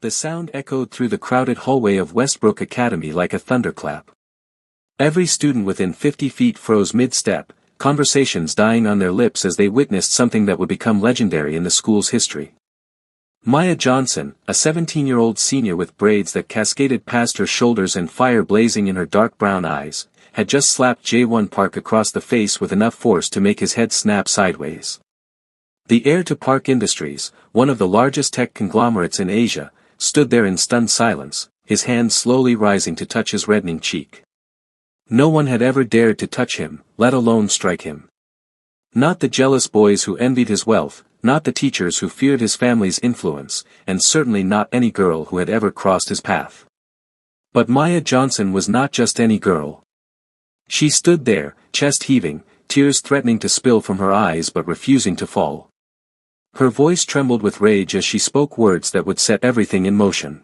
The sound echoed through the crowded hallway of Westbrook Academy like a thunderclap. Every student within 50 feet froze mid-step, conversations dying on their lips as they witnessed something that would become legendary in the school's history. Maya Johnson, a 17-year-old senior with braids that cascaded past her shoulders and fire blazing in her dark brown eyes, had just slapped Jae-won Park across the face with enough force to make his head snap sideways. The heir to Park Industries, one of the largest tech conglomerates in Asia, stood there in stunned silence, his hand slowly rising to touch his reddening cheek. No one had ever dared to touch him, let alone strike him. Not the jealous boys who envied his wealth, not the teachers who feared his family's influence, and certainly not any girl who had ever crossed his path. But Maya Johnson was not just any girl. She stood there, chest heaving, tears threatening to spill from her eyes but refusing to fall. Her voice trembled with rage as she spoke words that would set everything in motion.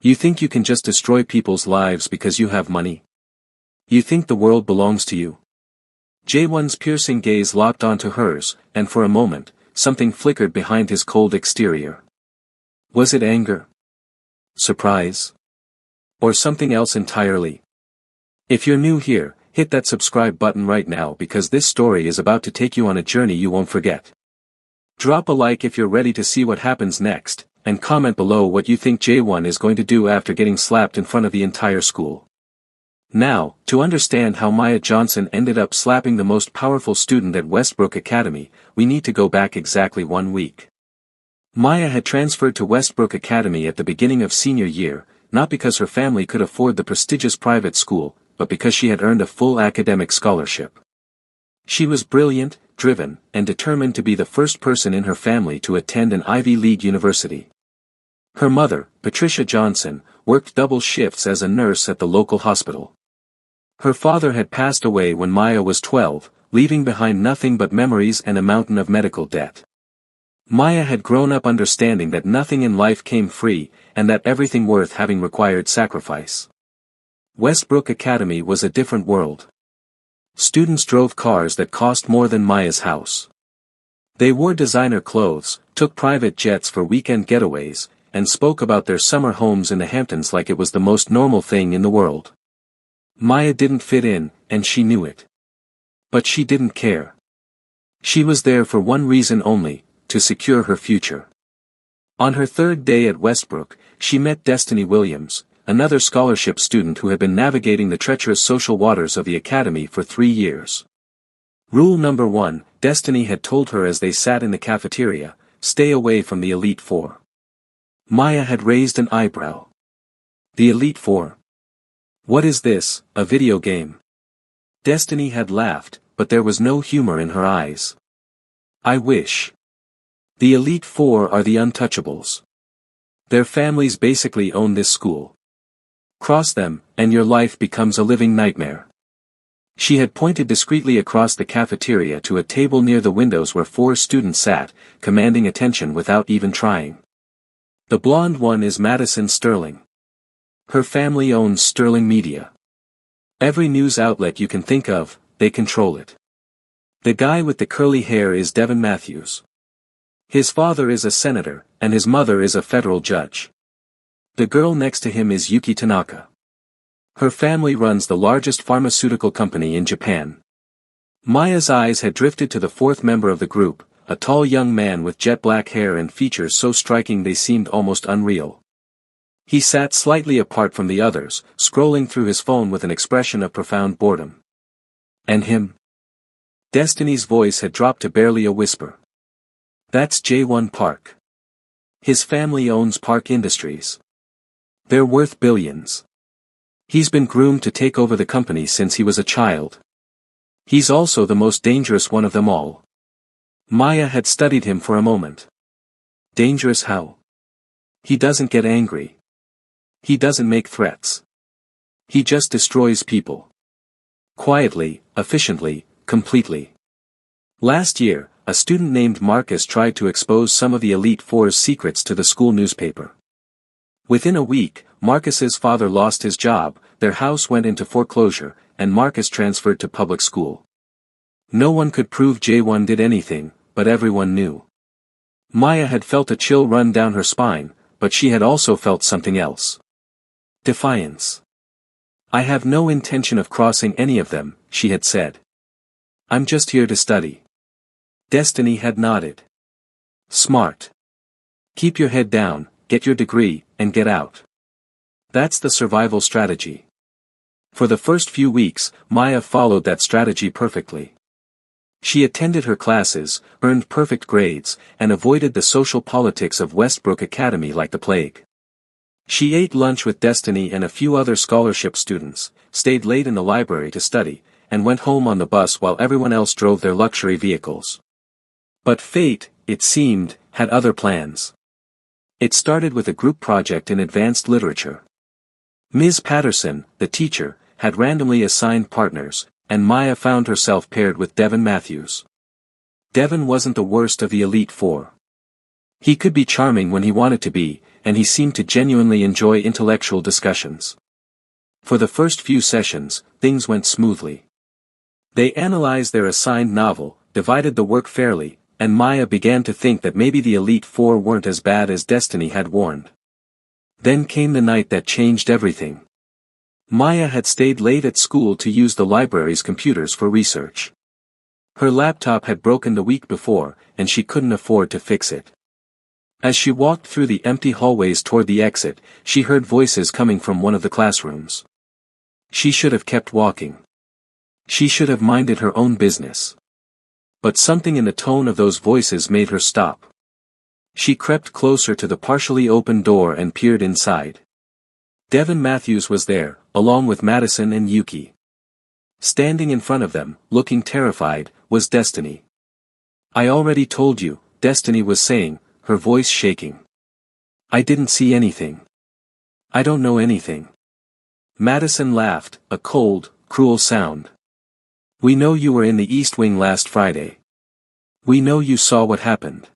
You think you can just destroy people's lives because you have money? You think the world belongs to you? Jae-won's piercing gaze locked onto hers, and for a moment, something flickered behind his cold exterior. Was it anger? Surprise? Or something else entirely? If you're new here, hit that subscribe button right now because this story is about to take you on a journey you won't forget. Drop a like if you're ready to see what happens next, and comment below what you think Jae-won is going to do after getting slapped in front of the entire school. Now, to understand how Maya Johnson ended up slapping the most powerful student at Westbrook Academy, we need to go back exactly 1 week. Maya had transferred to Westbrook Academy at the beginning of senior year, not because her family could afford the prestigious private school, but because she had earned a full academic scholarship. She was brilliant, driven, and determined to be the first person in her family to attend an Ivy League university. Her mother, Patricia Johnson, worked double shifts as a nurse at the local hospital. Her father had passed away when Maya was 12, leaving behind nothing but memories and a mountain of medical debt. Maya had grown up understanding that nothing in life came free, and that everything worth having required sacrifice. Westbrook Academy was a different world. Students drove cars that cost more than Maya's house. They wore designer clothes, took private jets for weekend getaways, and spoke about their summer homes in the Hamptons like it was the most normal thing in the world. Maya didn't fit in, and she knew it. But she didn't care. She was there for one reason only, to secure her future. On her third day at Westbrook, she met Destiny Williams, another scholarship student who had been navigating the treacherous social waters of the academy for 3 years. Rule number 1, Destiny had told her as they sat in the cafeteria, stay away from the Elite Four. Maya had raised an eyebrow. The Elite Four? What is this, a video game? Destiny had laughed, but there was no humor in her eyes. I wish. The Elite Four are the untouchables. Their families basically own this school. Cross them, and your life becomes a living nightmare. She had pointed discreetly across the cafeteria to a table near the windows where 4 students sat, commanding attention without even trying. The blonde one is Madison Sterling. Her family owns Sterling Media. Every news outlet you can think of, they control it. The guy with the curly hair is Devin Matthews. His father is a senator, and his mother is a federal judge. The girl next to him is Yuki Tanaka. Her family runs the largest pharmaceutical company in Japan. Maya's eyes had drifted to the 4th member of the group, a tall young man with jet black hair and features so striking they seemed almost unreal. He sat slightly apart from the others, scrolling through his phone with an expression of profound boredom. And him? Destiny's voice had dropped to barely a whisper. That's Jae-won Park. His family owns Park Industries. They're worth billions. He's been groomed to take over the company since he was a child. He's also the most dangerous one of them all. Maya had studied him for a moment. Dangerous how? He doesn't get angry. He doesn't make threats. He just destroys people. Quietly, efficiently, completely. Last year, a student named Marcus tried to expose some of the Elite Four's secrets to the school newspaper. Within a week, Marcus's father lost his job, their house went into foreclosure, and Marcus transferred to public school. No one could prove Jae-won did anything, but everyone knew. Maya had felt a chill run down her spine, but she had also felt something else. Defiance. "I have no intention of crossing any of them," she had said. "I'm just here to study." Destiny had nodded. "Smart. Keep your head down, get your degree, and get out. That's the survival strategy." For the first few weeks, Maya followed that strategy perfectly. She attended her classes, earned perfect grades, and avoided the social politics of Westbrook Academy like the plague. She ate lunch with Destiny and a few other scholarship students, stayed late in the library to study, and went home on the bus while everyone else drove their luxury vehicles. But fate, it seemed, had other plans. It started with a group project in advanced literature. Ms. Patterson, the teacher, had randomly assigned partners, and Maya found herself paired with Devin Matthews. Devin wasn't the worst of the Elite Four. He could be charming when he wanted to be, and he seemed to genuinely enjoy intellectual discussions. For the first few sessions, things went smoothly. They analyzed their assigned novel, divided the work fairly, and Maya began to think that maybe the Elite Four weren't as bad as Destiny had warned. Then came the night that changed everything. Maya had stayed late at school to use the library's computers for research. Her laptop had broken the week before, and she couldn't afford to fix it. As she walked through the empty hallways toward the exit, she heard voices coming from one of the classrooms. She should have kept walking. She should have minded her own business. But something in the tone of those voices made her stop. She crept closer to the partially open door and peered inside. Devin Matthews was there, along with Madison and Yuki. Standing in front of them, looking terrified, was Destiny. "I already told you," Destiny was saying, her voice shaking. "I didn't see anything. I don't know anything." Madison laughed, a cold, cruel sound. "We know you were in the East Wing last Friday. We know you saw what happened."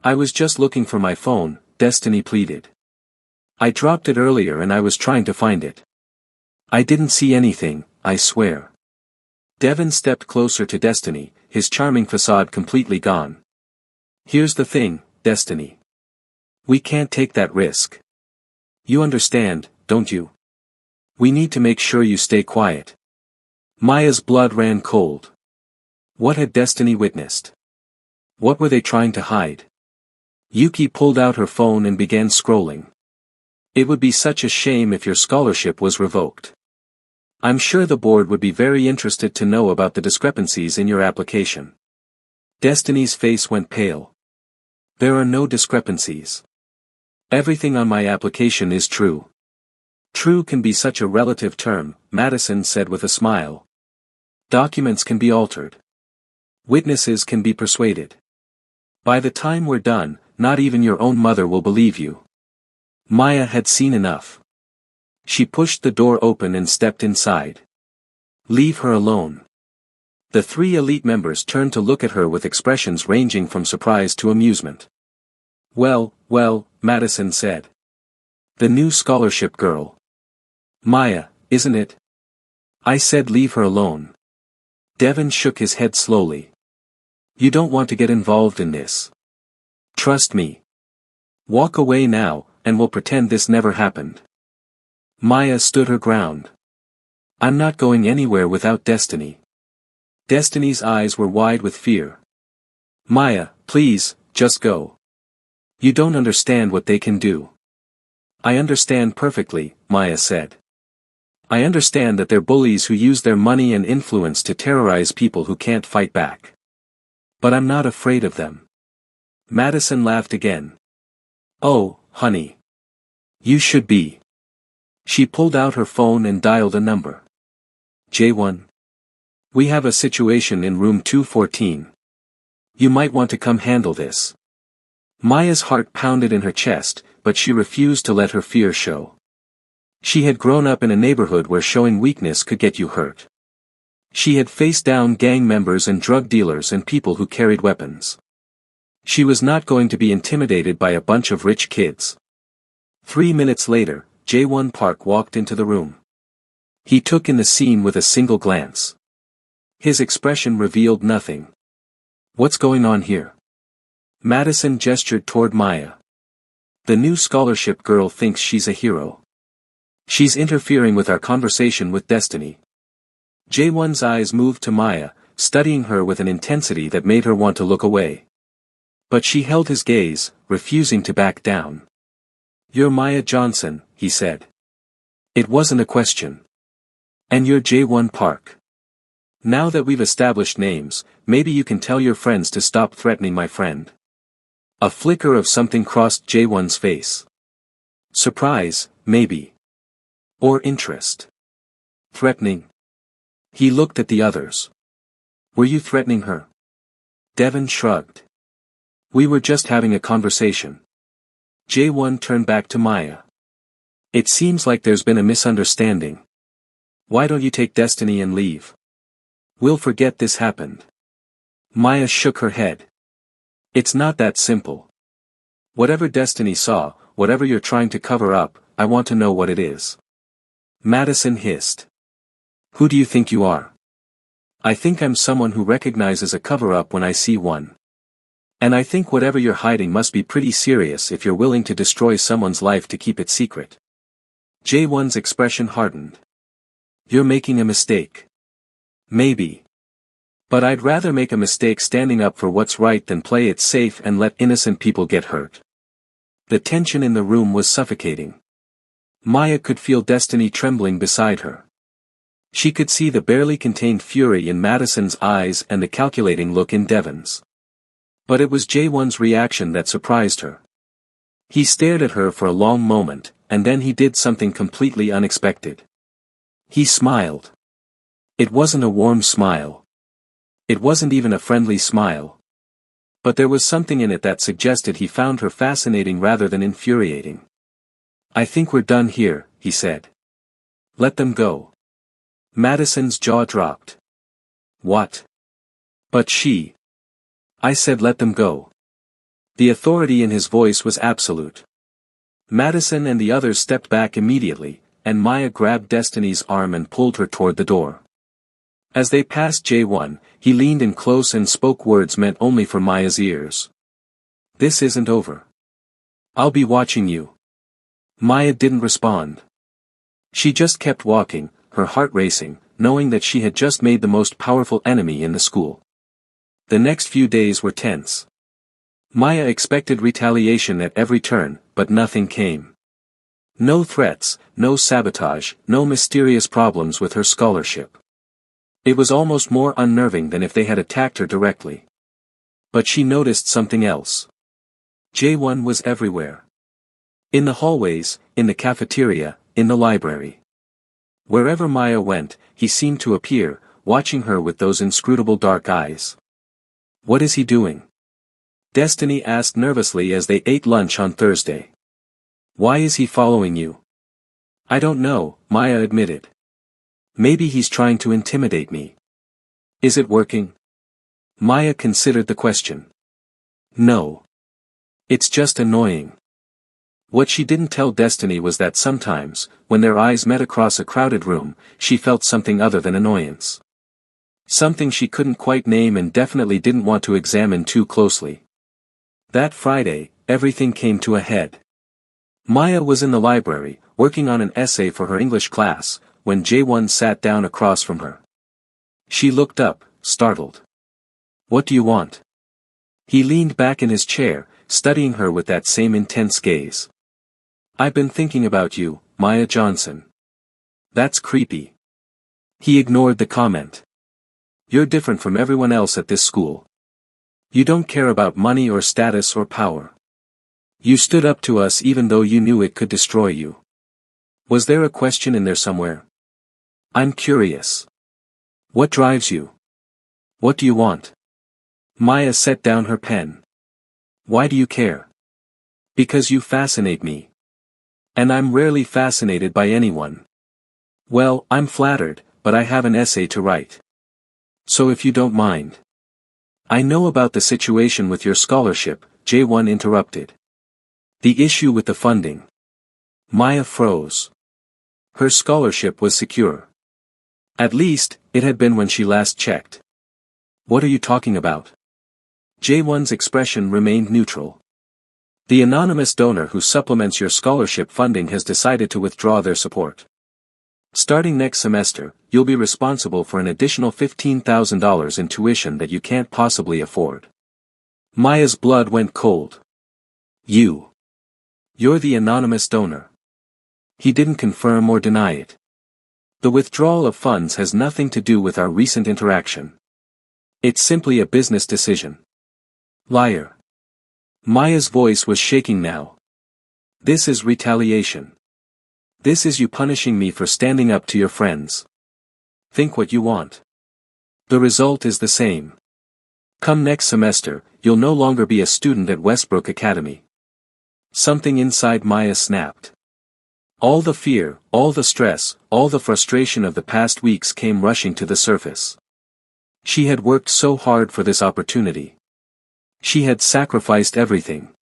"I was just looking for my phone," Destiny pleaded. "I dropped it earlier and I was trying to find it. I didn't see anything, I swear." Devin stepped closer to Destiny, his charming facade completely gone. "Here's the thing, Destiny. We can't take that risk. You understand, don't you? We need to make sure you stay quiet." Maya's blood ran cold. What had Destiny witnessed? What were they trying to hide? Yuki pulled out her phone and began scrolling. "It would be such a shame if your scholarship was revoked. I'm sure the board would be very interested to know about the discrepancies in your application." Destiny's face went pale. "There are no discrepancies. Everything on my application is true." "True can be such a relative term," Madison said with a smile. "Documents can be altered. Witnesses can be persuaded. By the time we're done, not even your own mother will believe you." Maya had seen enough. She pushed the door open and stepped inside. "Leave her alone." The three elite members turned to look at her with expressions ranging from surprise to amusement. Well, Madison said. "The new scholarship girl. Maya, isn't it?" "I said leave her alone." Devin shook his head slowly. "You don't want to get involved in this. Trust me. Walk away now, and we'll pretend this never happened." Maya stood her ground. "I'm not going anywhere without Destiny." Destiny's eyes were wide with fear. "Maya, please, just go. You don't understand what they can do." "I understand perfectly," Maya said. "I understand that they're bullies who use their money and influence to terrorize people who can't fight back. But I'm not afraid of them." Madison laughed again. "Oh, honey. You should be." She pulled out her phone and dialed a number. "J1. We have a situation in room 214. You might want to come handle this." Maya's heart pounded in her chest, but she refused to let her fear show. She had grown up in a neighborhood where showing weakness could get you hurt. She had faced down gang members and drug dealers and people who carried weapons. She was not going to be intimidated by a bunch of rich kids. 3 minutes later, J1 Park walked into the room. He took in the scene with a single glance. His expression revealed nothing. "What's going on here?" Madison gestured toward Maya. The new scholarship girl thinks she's a hero. She's interfering with our conversation with Destiny. Jaewon's eyes moved to Maya, studying her with an intensity that made her want to look away. But she held his gaze, refusing to back down. "You're Maya Johnson," he said. It wasn't a question. "And you're Jaewon Park. Now that we've established names, maybe you can tell your friends to stop threatening my friend." A flicker of something crossed Jaewon's face. Surprise, maybe. Or interest. Threatening? He looked at the others. "Were you threatening her?" Devon shrugged. "We were just having a conversation." Jaewon turned back to Maya. "It seems like there's been a misunderstanding. Why don't you take Destiny and leave? We'll forget this happened." Maya shook her head. "It's not that simple. Whatever Destiny saw, whatever you're trying to cover up, I want to know what it is." Madison hissed. "Who do you think you are?" "I think I'm someone who recognizes a cover-up when I see one. And I think whatever you're hiding must be pretty serious if you're willing to destroy someone's life to keep it secret." Jaewon's expression hardened. "You're making a mistake." "Maybe. But I'd rather make a mistake standing up for what's right than play it safe and let innocent people get hurt." The tension in the room was suffocating. Maya could feel Destiny trembling beside her. She could see the barely contained fury in Madison's eyes and the calculating look in Devon's. But it was Jaewon's reaction that surprised her. He stared at her for a long moment, and then he did something completely unexpected. He smiled. It wasn't a warm smile. It wasn't even a friendly smile. But there was something in it that suggested he found her fascinating rather than infuriating. "I think we're done here," he said. "Let them go." Madison's jaw dropped. "What?" "But she." "I said let them go." The authority in his voice was absolute. Madison and the others stepped back immediately, and Maya grabbed Destiny's arm and pulled her toward the door. As they passed Jaewon, he leaned in close and spoke words meant only for Maya's ears. "This isn't over. I'll be watching you." Maya didn't respond. She just kept walking, her heart racing, knowing that she had just made the most powerful enemy in the school. The next few days were tense. Maya expected retaliation at every turn, but nothing came. No threats, no sabotage, no mysterious problems with her scholarship. It was almost more unnerving than if they had attacked her directly. But she noticed something else. Jaewon was everywhere. In the hallways, in the cafeteria, in the library. Wherever Maya went, he seemed to appear, watching her with those inscrutable dark eyes. "What is he doing?" Destiny asked nervously as they ate lunch on Thursday. "Why is he following you?" "I don't know," Maya admitted. "Maybe he's trying to intimidate me." "Is it working?" Maya considered the question. "No. It's just annoying." What she didn't tell Destiny was that sometimes, when their eyes met across a crowded room, she felt something other than annoyance. Something she couldn't quite name and definitely didn't want to examine too closely. That Friday, everything came to a head. Maya was in the library, working on an essay for her English class, when Jaewon sat down across from her. She looked up, startled. "What do you want?" He leaned back in his chair, studying her with that same intense gaze. "I've been thinking about you, Maya Johnson." "That's creepy." He ignored the comment. "You're different from everyone else at this school. You don't care about money or status or power. You stood up to us even though you knew it could destroy you. Was there a question in there somewhere?" "I'm curious. What drives you? What do you want?" Maya set down her pen. "Why do you care?" "Because you fascinate me. And I'm rarely fascinated by anyone." "Well, I'm flattered, but I have an essay to write. So if you don't mind." "I know about the situation with your scholarship," Jaewon interrupted. "The issue with the funding." Maya froze. Her scholarship was secure. At least, it had been when she last checked. "What are you talking about?" Jaewon's expression remained neutral. The anonymous donor who supplements your scholarship funding has decided to withdraw their support. Starting next semester, you'll be responsible for an additional $15,000 in tuition that you can't possibly afford. Maya's blood went cold. You're the anonymous donor. He didn't confirm or deny it. The withdrawal of funds has nothing to do with our recent interaction. It's simply a business decision. Liar. Maya's voice was shaking now. This is retaliation. This is you punishing me for standing up to your friends. Think what you want. The result is the same. Come next semester, you'll no longer be a student at Westbrook Academy. Something inside Maya snapped. All the fear, all the stress, all the frustration of the past weeks came rushing to the surface. She had worked so hard for this opportunity. She had sacrificed everything.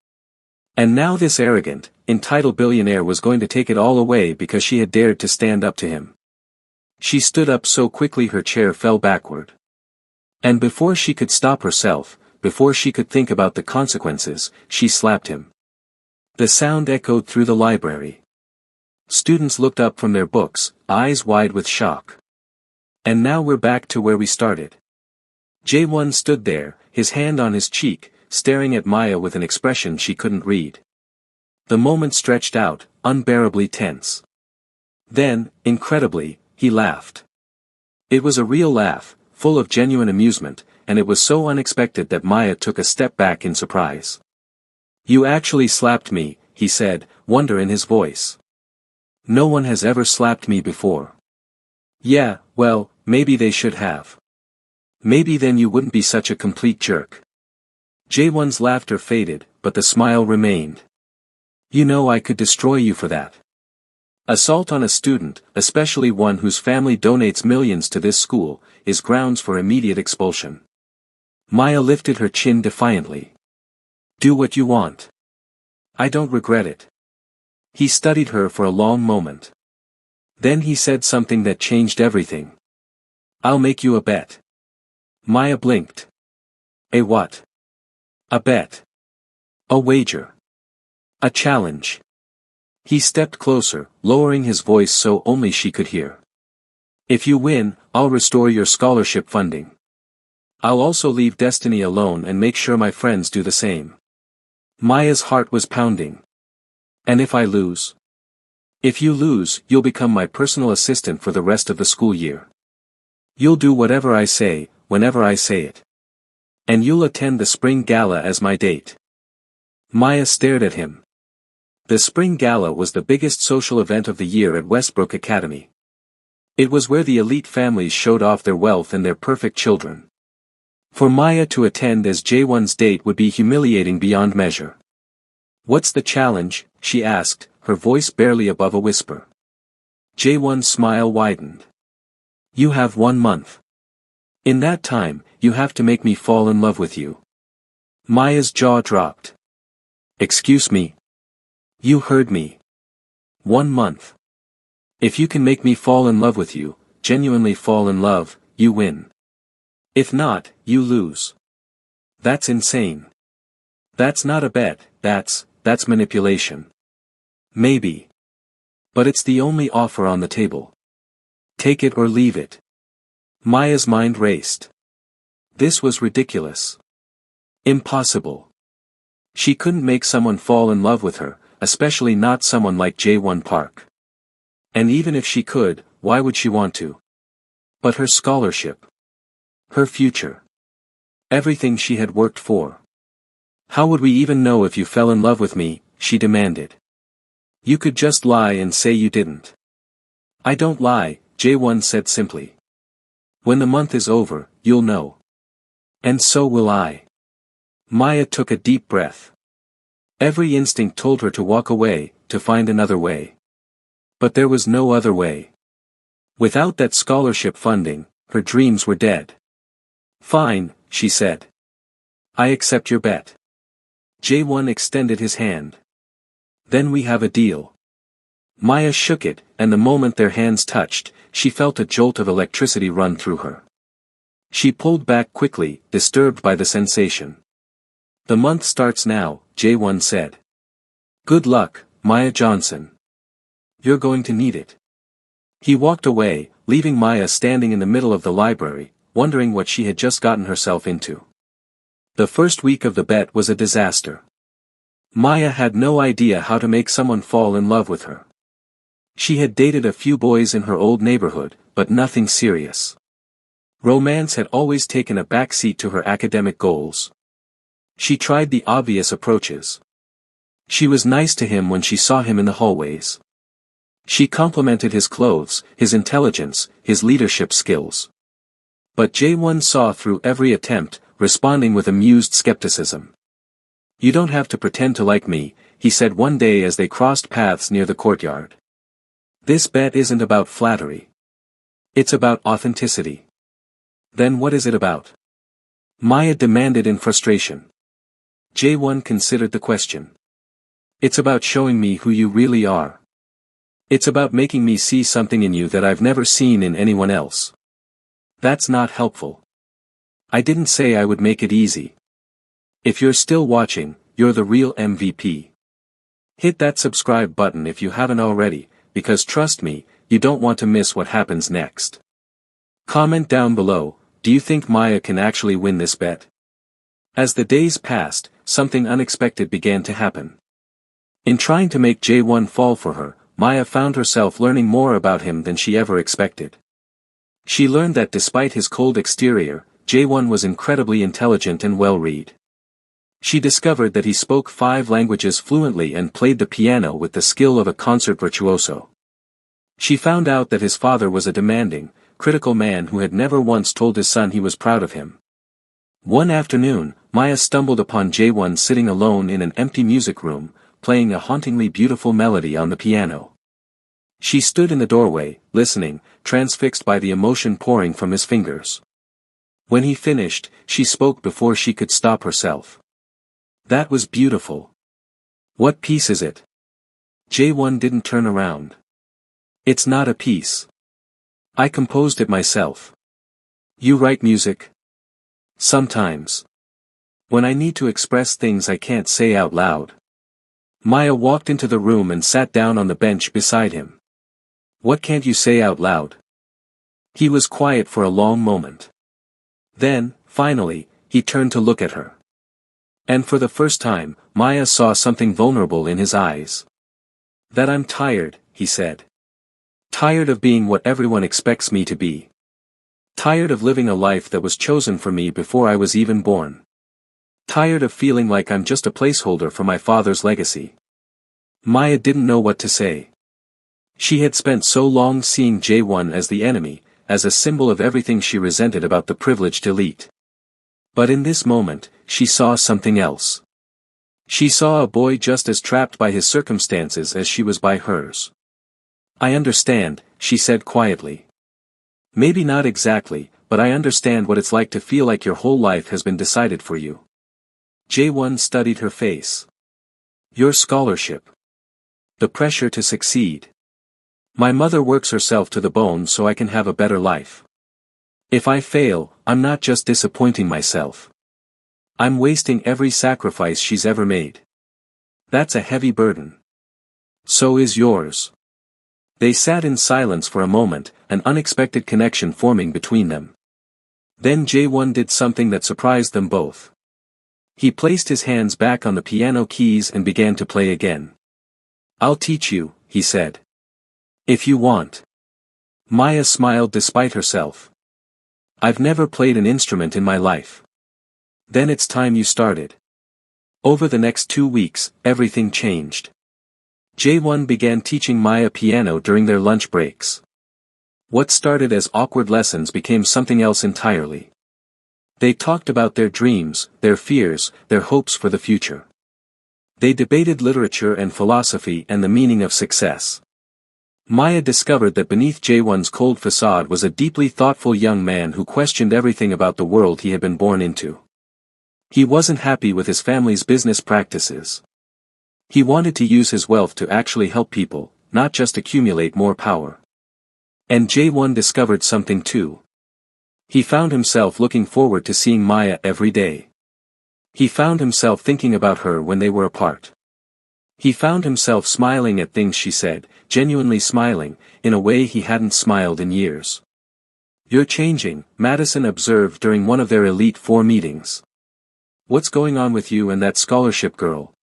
And now this arrogant, entitled billionaire was going to take it all away because she had dared to stand up to him. She stood up so quickly her chair fell backward. And before she could stop herself, before she could think about the consequences, she slapped him. The sound echoed through the library. Students looked up from their books, eyes wide with shock. And now we're back to where we started. J1 stood there, his hand on his cheek, staring at Maya with an expression she couldn't read. The moment stretched out, unbearably tense. Then, incredibly, he laughed. It was a real laugh, full of genuine amusement, and it was so unexpected that Maya took a step back in surprise. You actually slapped me, he said, wonder in his voice. No one has ever slapped me before. Yeah, well, maybe they should have. Maybe then you wouldn't be such a complete jerk. J1's laughter faded, but the smile remained. You know I could destroy you for that. Assault on a student, especially one whose family donates millions to this school, is grounds for immediate expulsion. Maya lifted her chin defiantly. Do what you want. I don't regret it. He studied her for a long moment. Then he said something that changed everything. I'll make you a bet. Maya blinked. A what? A bet. A wager. A challenge. He stepped closer, lowering his voice so only she could hear. If you win, I'll restore your scholarship funding. I'll also leave Destiny alone and make sure my friends do the same. Maya's heart was pounding. And if I lose? If you lose, you'll become my personal assistant for the rest of the school year. You'll do whatever I say, whenever I say it. And you'll attend the spring gala as my date. Maya stared at him. The spring gala was the biggest social event of the year at Westbrook Academy. It was where the elite families showed off their wealth and their perfect children. For Maya to attend as J1's date would be humiliating beyond measure. What's the challenge? She asked, her voice barely above a whisper. J1's smile widened. You have 1 month. In that time, you have to make me fall in love with you. Maya's jaw dropped. Excuse me. You heard me. 1 month. If you can make me fall in love with you, genuinely fall in love, you win. If not, you lose. That's insane. That's not a bet, that's manipulation. Maybe. But it's the only offer on the table. Take it or leave it. Maya's mind raced. This was ridiculous. Impossible. She couldn't make someone fall in love with her, especially not someone like J1 Park. And even if she could, why would she want to? But her scholarship. Her future. Everything she had worked for. How would we even know if you fell in love with me? She demanded. You could just lie and say you didn't. I don't lie, J1 said simply. When the month is over, you'll know. And so will I. Maya took a deep breath. Every instinct told her to walk away, to find another way. But there was no other way. Without that scholarship funding, her dreams were dead. Fine, she said. I accept your bet. J1 extended his hand. Then we have a deal. Maya shook it, and the moment their hands touched, she felt a jolt of electricity run through her. She pulled back quickly, disturbed by the sensation. The month starts now, J1 said. Good luck, Maya Johnson. You're going to need it. He walked away, leaving Maya standing in the middle of the library, wondering what she had just gotten herself into. The first week of the bet was a disaster. Maya had no idea how to make someone fall in love with her. She had dated a few boys in her old neighborhood, but nothing serious. Romance had always taken a back seat to her academic goals. She tried the obvious approaches. She was nice to him when she saw him in the hallways. She complimented his clothes, his intelligence, his leadership skills. But Jae-won saw through every attempt, responding with amused skepticism. You don't have to pretend to like me, he said one day as they crossed paths near the courtyard. This bet isn't about flattery. It's about authenticity. Then what is it about? Maya demanded in frustration. Jae-won considered the question. It's about showing me who you really are. It's about making me see something in you that I've never seen in anyone else. That's not helpful. I didn't say I would make it easy. If you're still watching, you're the real MVP. Hit that subscribe button if you haven't already, because trust me, you don't want to miss what happens next. Comment down below, do you think Maya can actually win this bet? As the days passed, something unexpected began to happen. In trying to make Jae-won fall for her, Maya found herself learning more about him than she ever expected. She learned that despite his cold exterior, Jae-won was incredibly intelligent and well-read. She discovered that he spoke 5 languages fluently and played the piano with the skill of a concert virtuoso. She found out that his father was a demanding, critical man who had never once told his son he was proud of him. One afternoon, Maya stumbled upon Jae-won sitting alone in an empty music room, playing a hauntingly beautiful melody on the piano. She stood in the doorway, listening, transfixed by the emotion pouring from his fingers. When he finished, she spoke before she could stop herself. That was beautiful. What piece is it? Jae-won didn't turn around. It's not a piece. I composed it myself. You write music? Sometimes. When I need to express things I can't say out loud. Maya walked into the room and sat down on the bench beside him. What can't you say out loud? He was quiet for a long moment. Then, finally, he turned to look at her. And for the first time, Maya saw something vulnerable in his eyes. That I'm tired, he said. Tired of being what everyone expects me to be. Tired of living a life that was chosen for me before I was even born. Tired of feeling like I'm just a placeholder for my father's legacy. Maya didn't know what to say. She had spent so long seeing Jae-won as the enemy, as a symbol of everything she resented about the privileged elite. But in this moment, she saw something else. She saw a boy just as trapped by his circumstances as she was by hers. I understand, she said quietly. Maybe not exactly, but I understand what it's like to feel like your whole life has been decided for you. Jae-won studied her face. Your scholarship. The pressure to succeed. My mother works herself to the bone so I can have a better life. If I fail, I'm not just disappointing myself. I'm wasting every sacrifice she's ever made. That's a heavy burden. So is yours. They sat in silence for a moment, an unexpected connection forming between them. Then Jae-won did something that surprised them both. He placed his hands back on the piano keys and began to play again. I'll teach you, he said. If you want. Maya smiled despite herself. I've never played an instrument in my life. Then it's time you started. Over the next 2 weeks, everything changed. Jae-won began teaching Maya piano during their lunch breaks. What started as awkward lessons became something else entirely. They talked about their dreams, their fears, their hopes for the future. They debated literature and philosophy and the meaning of success. Maya discovered that beneath Jae-won's cold facade was a deeply thoughtful young man who questioned everything about the world he had been born into. He wasn't happy with his family's business practices. He wanted to use his wealth to actually help people, not just accumulate more power. And Jae-won discovered something too. He found himself looking forward to seeing Maya every day. He found himself thinking about her when they were apart. He found himself smiling at things she said, genuinely smiling, in a way he hadn't smiled in years. "You're changing," Madison observed during one of their Elite Four meetings. "What's going on with you and that scholarship girl?"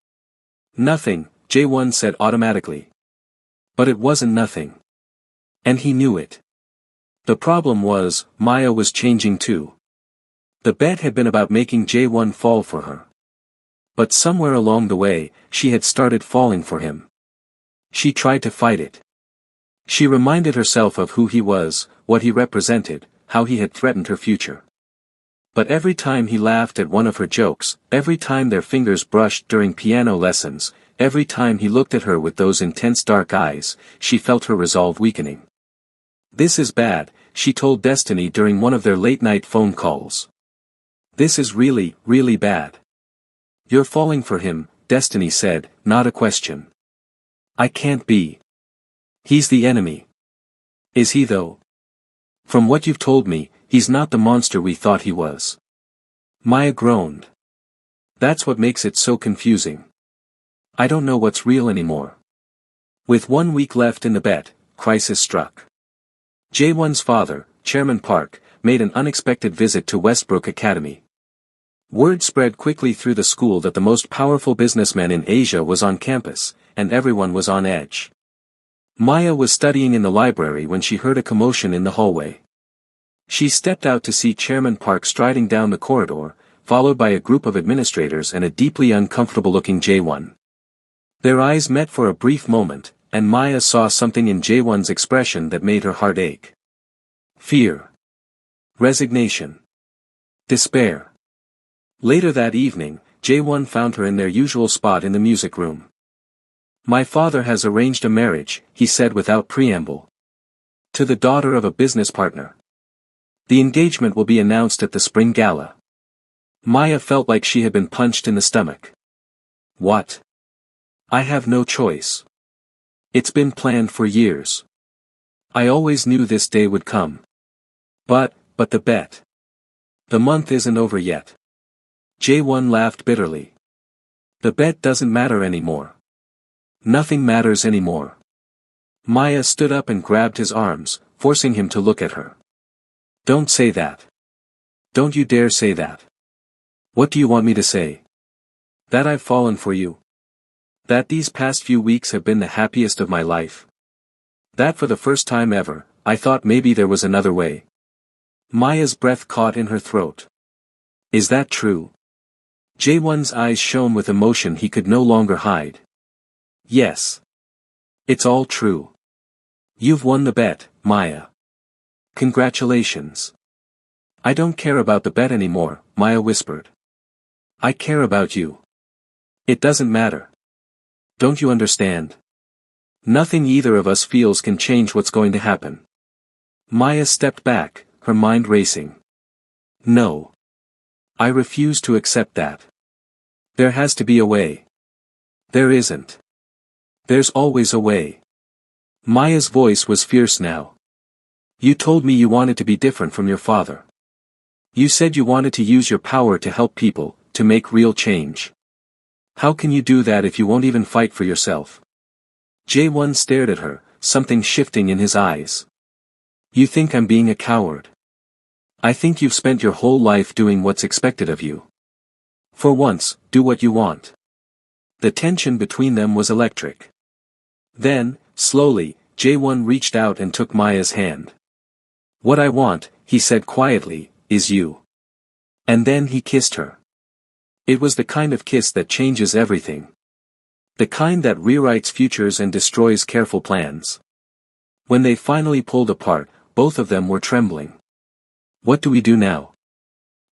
"Nothing," J1 said automatically. But it wasn't nothing. And he knew it. The problem was, Maya was changing too. The bet had been about making J1 fall for her. But somewhere along the way, she had started falling for him. She tried to fight it. She reminded herself of who he was, what he represented, how he had threatened her future. But every time he laughed at one of her jokes, every time their fingers brushed during piano lessons, every time he looked at her with those intense dark eyes, she felt her resolve weakening. "This is bad," she told Destiny during one of their late-night phone calls. "This is really, really bad." "You're falling for him," Destiny said, not a question. "I can't be. He's the enemy." "Is he though? From what you've told me, he's not the monster we thought he was." Maya groaned. "That's what makes it so confusing. I don't know what's real anymore." With 1 week left in the bet, crisis struck. J1's father, Chairman Park, made an unexpected visit to Westbrook Academy. Word spread quickly through the school that the most powerful businessman in Asia was on campus, and everyone was on edge. Maya was studying in the library when she heard a commotion in the hallway. She stepped out to see Chairman Park striding down the corridor, followed by a group of administrators and a deeply uncomfortable-looking J1. Their eyes met for a brief moment, and Maya saw something in J1's expression that made her heart ache. Fear. Resignation. Despair. Later that evening, J1 found her in their usual spot in the music room. "My father has arranged a marriage," he said without preamble. "To the daughter of a business partner. The engagement will be announced at the spring gala." Maya felt like she had been punched in the stomach. "What? I have no choice. It's been planned for years. I always knew this day would come. But the bet. The month isn't over yet." J1 laughed bitterly. "The bet doesn't matter anymore. Nothing matters anymore." Maya stood up and grabbed his arms, forcing him to look at her. "Don't say that. Don't you dare say that. What do you want me to say? That I've fallen for you? That these past few weeks have been the happiest of my life? That for the first time ever, I thought maybe there was another way?" Maya's breath caught in her throat. "Is that true?" J1's eyes shone with emotion he could no longer hide. "Yes. It's all true. You've won the bet, Maya. Congratulations." "I don't care about the bet anymore," Maya whispered. "I care about you. It doesn't matter. Don't you understand? Nothing either of us feels can change what's going to happen." Maya stepped back, her mind racing. "No. I refuse to accept that. There has to be a way." "There isn't. There's always a way." Maya's voice was fierce now. "You told me you wanted to be different from your father. You said you wanted to use your power to help people, to make real change. How can you do that if you won't even fight for yourself?" J1 stared at her, something shifting in his eyes. "You think I'm being a coward? I think you've spent your whole life doing what's expected of you. For once, do what you want." The tension between them was electric. Then, slowly, J1 reached out and took Maya's hand. "What I want," he said quietly, "is you." And then he kissed her. It was the kind of kiss that changes everything. The kind that rewrites futures and destroys careful plans. When they finally pulled apart, both of them were trembling. "What do we do now?"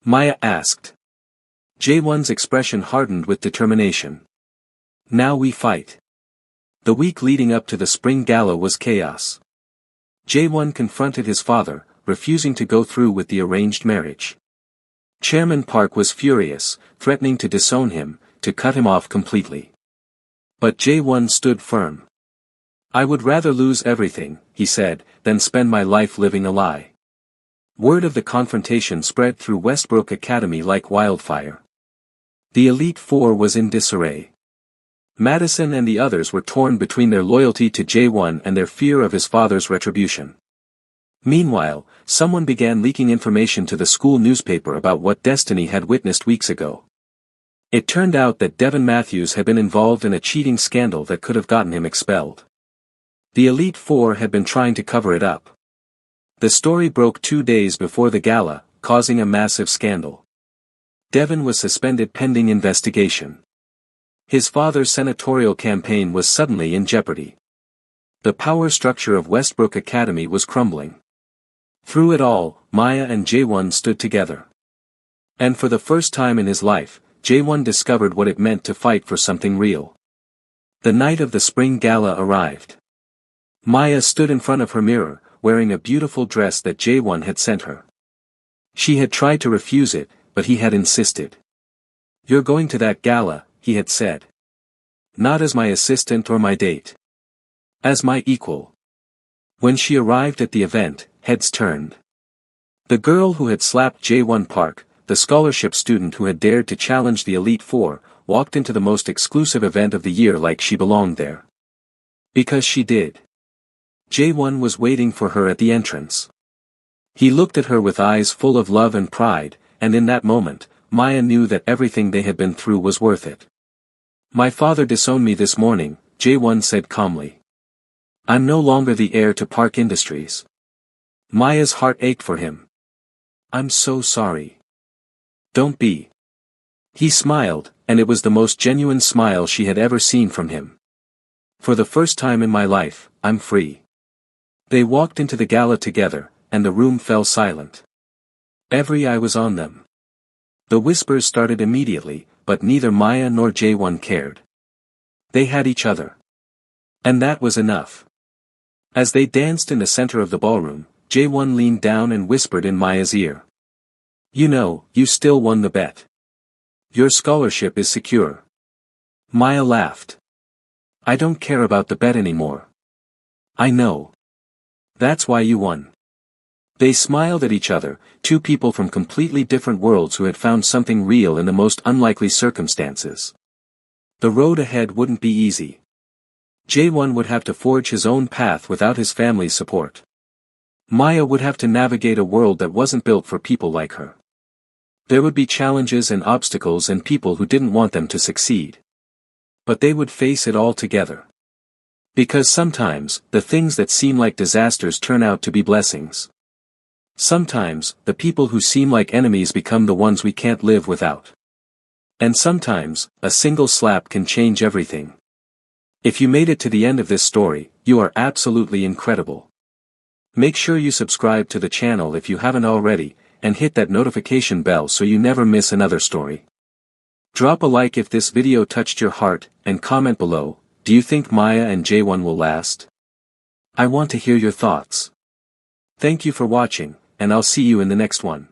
Maya asked. J1's expression hardened with determination. "Now we fight." The week leading up to the spring gala was chaos. J1 confronted his father, refusing to go through with the arranged marriage. Chairman Park was furious, threatening to disown him, to cut him off completely. But J1 stood firm. "I would rather lose everything," he said, "than spend my life living a lie." Word of the confrontation spread through Westbrook Academy like wildfire. The Elite Four was in disarray. Madison and the others were torn between their loyalty to Jae-won and their fear of his father's retribution. Meanwhile, someone began leaking information to the school newspaper about what Destiny had witnessed weeks ago. It turned out that Devin Matthews had been involved in a cheating scandal that could have gotten him expelled. The Elite Four had been trying to cover it up. The story broke 2 days before the gala, causing a massive scandal. Devin was suspended pending investigation. His father's senatorial campaign was suddenly in jeopardy. The power structure of Westbrook Academy was crumbling. Through it all, Maya and Jae-won stood together. And for the first time in his life, Jae-won discovered what it meant to fight for something real. The night of the spring gala arrived. Maya stood in front of her mirror, wearing a beautiful dress that Jae-won had sent her. She had tried to refuse it, but he had insisted. "You're going to that gala," he had said. "Not as my assistant or my date. As my equal." When she arrived at the event, heads turned. The girl who had slapped Jae-won Park, the scholarship student who had dared to challenge the Elite Four, walked into the most exclusive event of the year like she belonged there. Because she did. Jae-won was waiting for her at the entrance. He looked at her with eyes full of love and pride, and in that moment, Maya knew that everything they had been through was worth it. "My father disowned me this morning," Jae-won said calmly. "I'm no longer the heir to Park Industries." Maya's heart ached for him. "I'm so sorry." "Don't be." He smiled, and it was the most genuine smile she had ever seen from him. "For the first time in my life, I'm free." They walked into the gala together, and the room fell silent. Every eye was on them. The whispers started immediately, but neither Maya nor Jae-won cared. They had each other. And that was enough. As they danced in the center of the ballroom, Jae-won leaned down and whispered in Maya's ear. "You know, you still won the bet. Your scholarship is secure." Maya laughed. "I don't care about the bet anymore." "I know. That's why you won." They smiled at each other, two people from completely different worlds who had found something real in the most unlikely circumstances. The road ahead wouldn't be easy. Jae-won would have to forge his own path without his family's support. Maya would have to navigate a world that wasn't built for people like her. There would be challenges and obstacles and people who didn't want them to succeed. But they would face it all together. Because sometimes, the things that seem like disasters turn out to be blessings. Sometimes, the people who seem like enemies become the ones we can't live without. And sometimes, a single slap can change everything. If you made it to the end of this story, you are absolutely incredible. Make sure you subscribe to the channel if you haven't already, and hit that notification bell so you never miss another story. Drop a like if this video touched your heart, and comment below, do you think Maya and Jae-won will last? I want to hear your thoughts. Thank you for watching, and I'll see you in the next one.